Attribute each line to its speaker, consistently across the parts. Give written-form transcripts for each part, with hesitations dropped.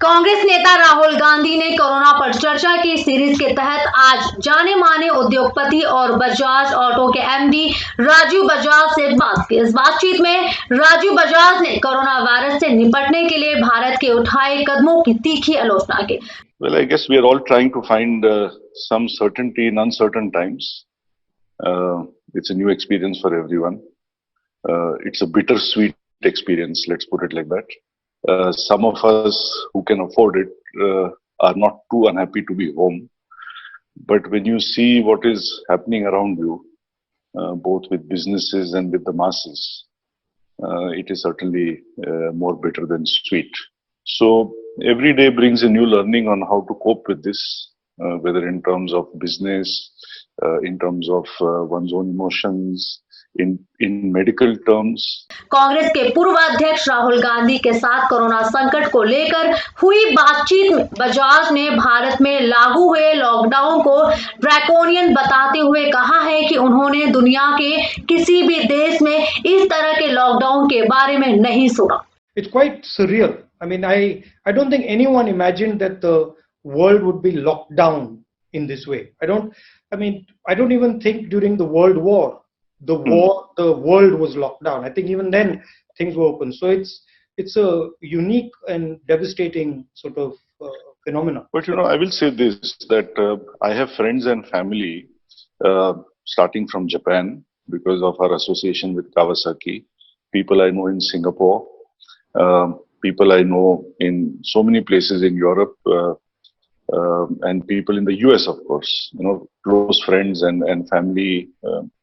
Speaker 1: कांग्रेस नेता राहुल गांधी ने कोरोना पर चर्चा की सीरीज के तहत आज जाने माने उद्योगपति और बजाज ऑटो के एमडी राजीव बजाज से बात की। इस बातचीत में राजीव बजाज ने कोरोना वायरस से निपटने के लिए भारत के उठाए कदमों की तीखी आलोचना की।
Speaker 2: Well, I guess we are all trying to find some certainty in uncertain times. It's a new experience for everyone. It's a bittersweet experience, let's put it like that. Some of us who can afford it are not too unhappy to be home. But when you see what is happening around you, both with businesses and with the masses, it is certainly more bitter than sweet. So every day brings a new learning on how to cope with this, whether in terms of business, in terms of one's own emotions, in medical terms.
Speaker 1: Congress के पूर्व अध्यक्ष राहुल गांधी के साथ corona संकट को लेकर हुई बातचीत में बजाज ने भारत में लागू हुए लॉकडाउन को ड्रैकोनियन बताते हुए कहा है कि उन्होंने दुनिया के किसी भी देश में इस तरह के लॉकडाउन के बारे में नहीं सुना।
Speaker 3: It's quite surreal. I mean, I don't think anyone imagined that the world would be locked down in this way. I don't even think during the World War, the world was locked down. I think even then things were open. So it's a unique and devastating sort of phenomenon.
Speaker 2: But I will say this, that I have friends and family starting from Japan because of our association with Kawasaki, people I know in Singapore, people I know in so many places in Europe, and people in the US, of course, close friends and family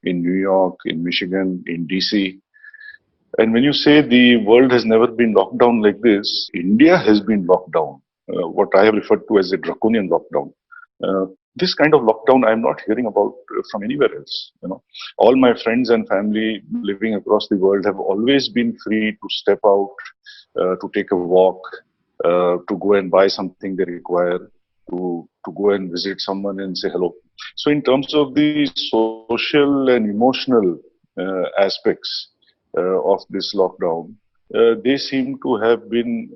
Speaker 2: in New York, in Michigan, in DC. And when you say the world has never been locked down like this, India has been locked down, what I have referred to as a draconian lockdown. This kind of lockdown I'm not hearing about from anywhere else. All my friends and family living across the world have always been free to step out, to take a walk, to go and buy something they require, to go and visit someone and say hello. So in terms of the social and emotional aspects of this lockdown, they seem to have been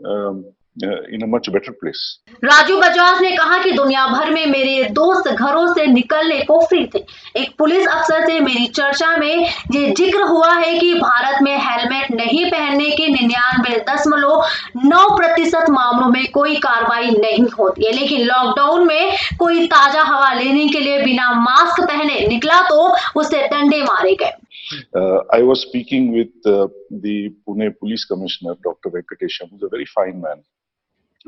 Speaker 2: in a much better place.
Speaker 1: Rajiv Bajaj ने कहा कि दुनिया भर में मेरे दोस्त घरों से निकलने को फ्री थे। एक पुलिस अफसर से मेरी चर्चा में ये जिक्र हुआ है कि भारत में हेलमेट नहीं पहनने के 99.9% मामलों में कोई कार्रवाई नहीं होती है, लेकिन लॉकडाउन में कोई ताजा हवा लेने के लिए बिना मास्क पहने निकला तो उसे डंडे मारे गए।
Speaker 2: I was speaking with the Pune Police Commissioner, Dr. Venkatesham, who's a very fine man.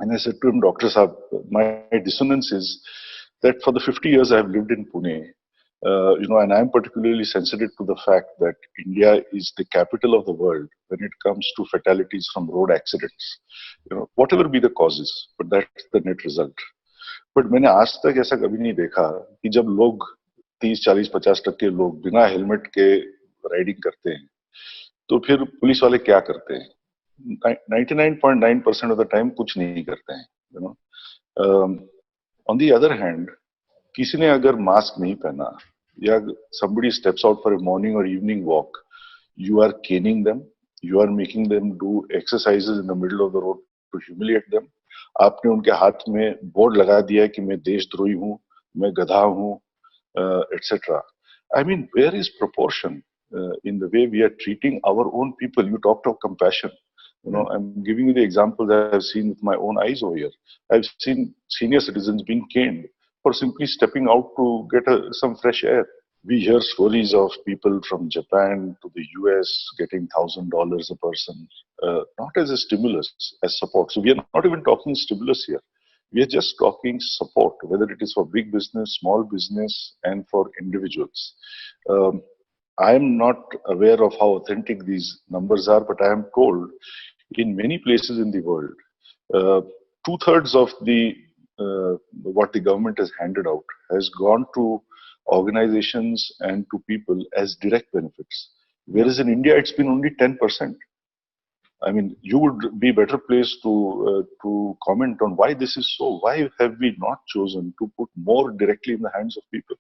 Speaker 2: And I said to him, Dr. Saab, my dissonance is that for the 50 years I've lived in Pune, and I'm particularly sensitive to the fact that India is the capital of the world when it comes to fatalities from road accidents. Whatever be the causes, but that's the net result. But मैंने आज तक ऐसा कभी नहीं देखा कि जब लोग 30, 40, 50% लोग बिना हेलमेट के राइडिंग करते हैं, तो फिर पुलिस वाले क्या करते हैं? 99.9% of the time कुछ नहीं करते हैं. On the other hand, किसी ने अगर मास्क नहीं पहना या somebody steps out for a morning or evening walk, you are caning them, you are making them do exercises in the middle of the road to humiliate them. आपने उनके हाथ में बोर्ड लगा दिया कि मैं देशद्रोही हूँ, मैं गधा हूँ, etc. I mean, where is proportion in the way we are treating our own people? You talked of compassion. I'm giving you the examples I have seen with my own eyes over here. I've seen senior citizens being caned for simply stepping out to get some fresh air. We hear stories of people from Japan to the US getting $1,000 a person, not as a stimulus, as support. So we are not even talking stimulus here. We are just talking support, whether it is for big business, small business, and for individuals. I am not aware of how authentic these numbers are, but I am told in many places in the world, 2/3 of what the government has handed out has gone to organizations and to people as direct benefits, whereas in India it's been only 10%. I mean, you would be better placed to comment on why this is so. Why have we not chosen to put more directly in the hands of people?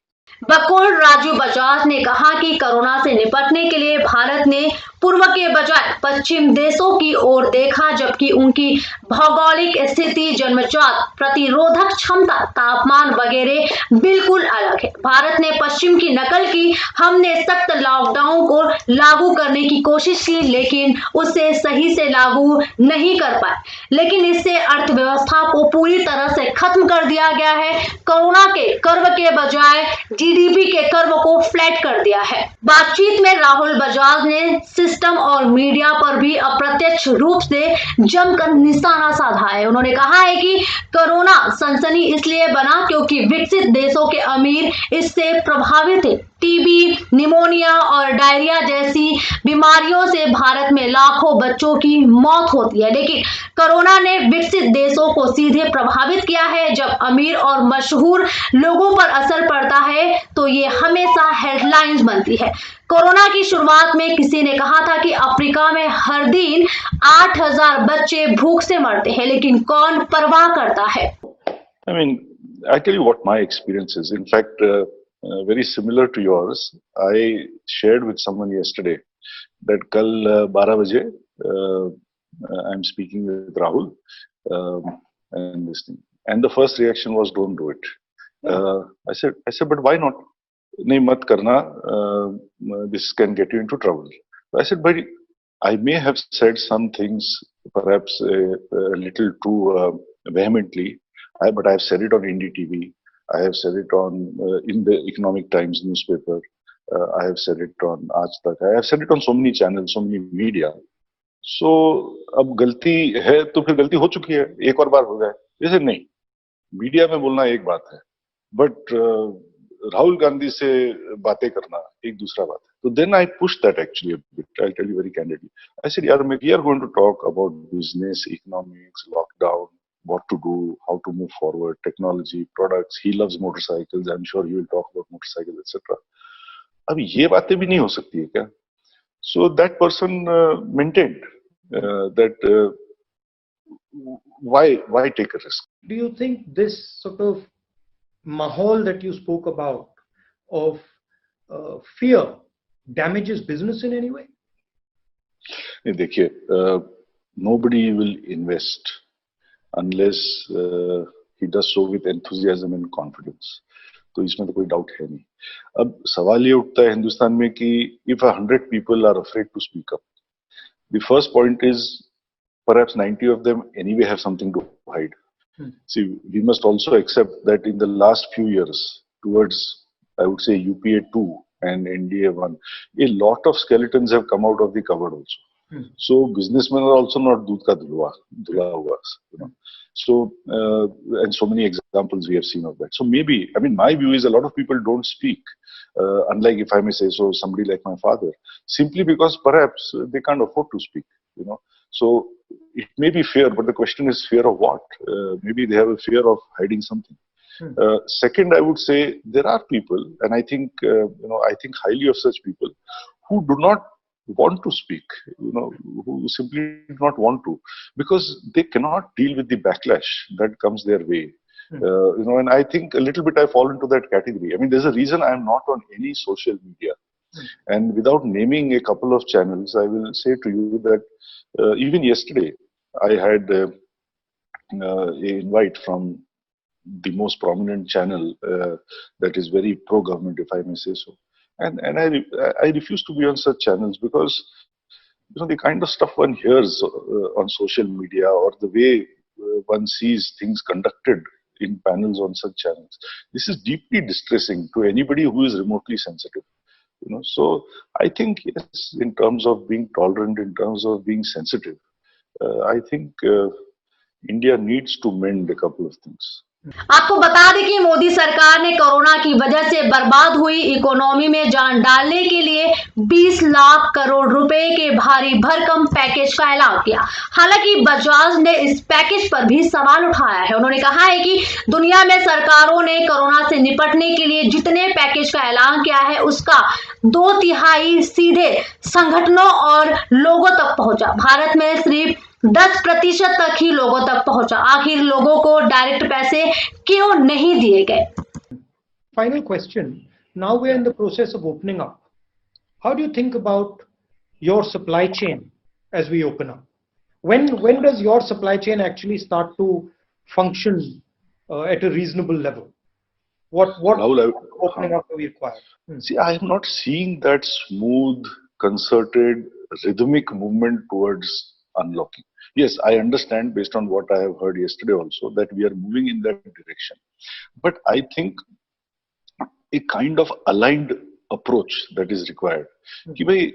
Speaker 1: बकुल राजू बजाज ने कहा कि corona से निपटने के लिए भारत ने पूर्व के बजाय पश्चिम देशों की ओर देखा, जबकि उनकी भौगोलिक स्थिति, जन्मजात प्रतिरोधक क्षमता, तापमान वगैरह बिल्कुल अलग है। भारत ने पश्चिम की नकल की। हमने सख्त लॉकडाउन को लागू करने की कोशिश की, लेकिन उसे सही से लागू नहीं कर पाए। लेकिन इससे अर्थव्यवस्था को पूरी तरह से खत्म कर दिया गया है। कोरोना के कर्व के बजाय जीडीपी के कर्व को फ्लैट कर दिया है। बातचीत में राहुल बजाज ने सिस्टम और मीडिया पर भी अप्रत्यक्ष रूप से जमकर निशाना साधा है। उन्होंने कहा है कि कोरोना सनसनी इसलिए बना क्योंकि विकसित देशों के अमीर इससे प्रभावित थे। टीबी, निमोनिया और डायरिया जैसी बीमारियों से भारत में लाखों बच्चों की मौत होती है, लेकिन कोरोना ने विकसित देशों को सीधे प्रभावित किया है। जब अमीर और मशहूर लोगों पर असर पड़ता है तो ये हमेशा हेडलाइंस बनती है। कोरोना की शुरुआत में किसी ने कहा था कि अफ्रीका में हर दिन 8,000 बच्चे भूख से मरते हैं, लेकिन कौन परवाह करता है?
Speaker 2: I mean, I tell you what my experience is. In fact, very similar to yours. I shared with someone yesterday that kal 12 baje I'm speaking with Rahul and this thing. And the first reaction was, "Don't do it." I said, "But why not?" "Nahi, mat karna. This can get you into trouble." I said, "But I may have said some things perhaps a little too vehemently. But I have said it on Indie TV. I have said it on in the Economic Times newspaper. I have said it on Aaj Tak. I have said it on so many channels, so many media. So अब गलती है तो फिर गलती हो चुकी है, एक और बार हो जाए, जैसे नहीं, मीडिया में बोलना एक बात है, बट राहुल गांधी से बातें करना एक दूसरा बात है. तो then I push that actually, I tell you very candidly. I said यार, we are going to talk about business, economics, lockdown, what to do, how to move forward, technology, products. He loves motorcycles. I'm sure he will talk about motorcycles, etc. अब ये बातें भी नहीं हो सकती है क्या? So that person maintained that why take a risk?
Speaker 3: Do you think this sort of mahal that you spoke about of fear damages business in any way?
Speaker 2: देखिए, nobody will invest unless he does so with enthusiasm and confidence. तो इसमें तो कोई doubt है नहीं. अब सवाल ये उठता है हिंदुस्तान में कि if 100 people are afraid to speak up, the first point is perhaps 90 of them anyway have something to hide. See, we must also accept that in the last few years, towards, I would say, UPA 2 and NDA 1, a lot of skeletons have come out of the cupboard also. So businessmen are also not दूध का धुला हुआ, you know. So and so many examples we have seen of that. So maybe, I mean, my view is a lot of people don't speak, unlike, if I may say so, somebody like my father, simply because perhaps they can't afford to speak, you know. So it may be fear, but the question is fear of what? Maybe they have a fear of hiding something. Second, I would say there are people, and I think I think highly of such people who do not want to speak, you know, who simply do not want to, because they cannot deal with the backlash that comes their way. You know, and I think a little bit I fall into that category. I mean, there's a reason I'm not on any social media. And without naming a couple of channels, I will say to you that even yesterday, I had an invite from the most prominent channel that is very pro-government, if I may say so. And I refuse to be on such channels because, you know, the kind of stuff one hears on social media, or the way one sees things conducted in panels on such channels, this is deeply distressing to anybody who is remotely sensitive. You know, so I think, yes, in terms of being tolerant, in terms of being sensitive, I think India needs to mend a couple of things.
Speaker 1: आपको बता दें कि मोदी सरकार ने corona की वजह से बर्बाद हुई इकोनॉमी में जान डालने के लिए 20 लाख करोड़ रुपए के भारी भरकम पैकेज का ऐलान किया। हालांकि बजाज ने इस पैकेज पर भी सवाल उठाया है। उन्होंने कहा है कि दुनिया में सरकारों ने कोरोना से निपटने के लिए जितने पैकेज का ऐलान किया है, उसका 2/3 सीधे संगठनों और लोगों तक पहुंचा। भारत में सिर्फ 10% तक ही लोगों तक पहुंचा। आखिर लोगों को डायरेक्ट पैसे क्यों नहीं दिए गए?
Speaker 3: Final question. now we're in the process of opening up. How do you think about your supply chain as we open up? When does your supply chain actually start to function at a reasonable level? What
Speaker 2: Rahul,
Speaker 3: opening up do we require?
Speaker 2: see, I am not seeing that smooth, concerted, rhythmic movement towards unlocking. Yes, I understand based on what I have heard yesterday also that we are moving in that direction. But I think a kind of aligned approach that is required. Ki bhai,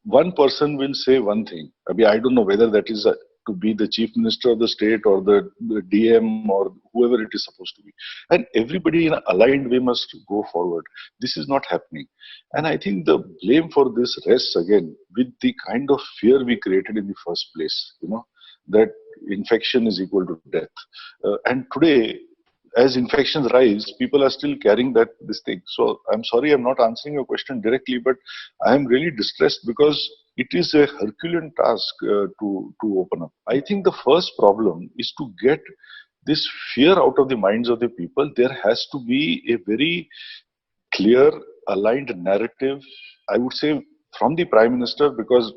Speaker 2: one person will say one thing. I don't know whether that is to be the chief minister of the state or the DM or whoever it is supposed to be. And everybody in an aligned way must go forward. This is not happening. And I think the blame for this rests again with the kind of fear we created in the first place, that infection is equal to death. And today, as infections rise, people are still carrying this thing. So I'm sorry, I'm not answering your question directly, but I am really distressed because it is a Herculean task to open up. I think the first problem is to get this fear out of the minds of the people. There has to be a very clear, aligned narrative, I would say, from the Prime Minister, because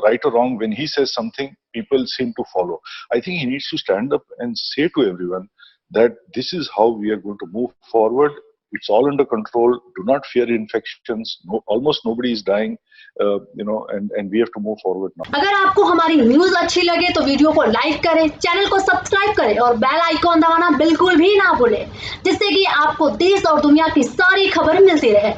Speaker 2: right or wrong, when he says something, people seem to follow. I think he needs to stand up and say to everyone that this is how we are going to move forward. It's all under control. Do not fear infections. Almost nobody is dying, and we have to move forward now.
Speaker 1: अगर आपको हमारी news अच्छी लगे तो video को like करें, channel को subscribe करें और बेल आइकॉन दबाना बिल्कुल भी ना भूलें, जिससे कि आपको देश और दुनिया की सारी खबर मिलती रहे।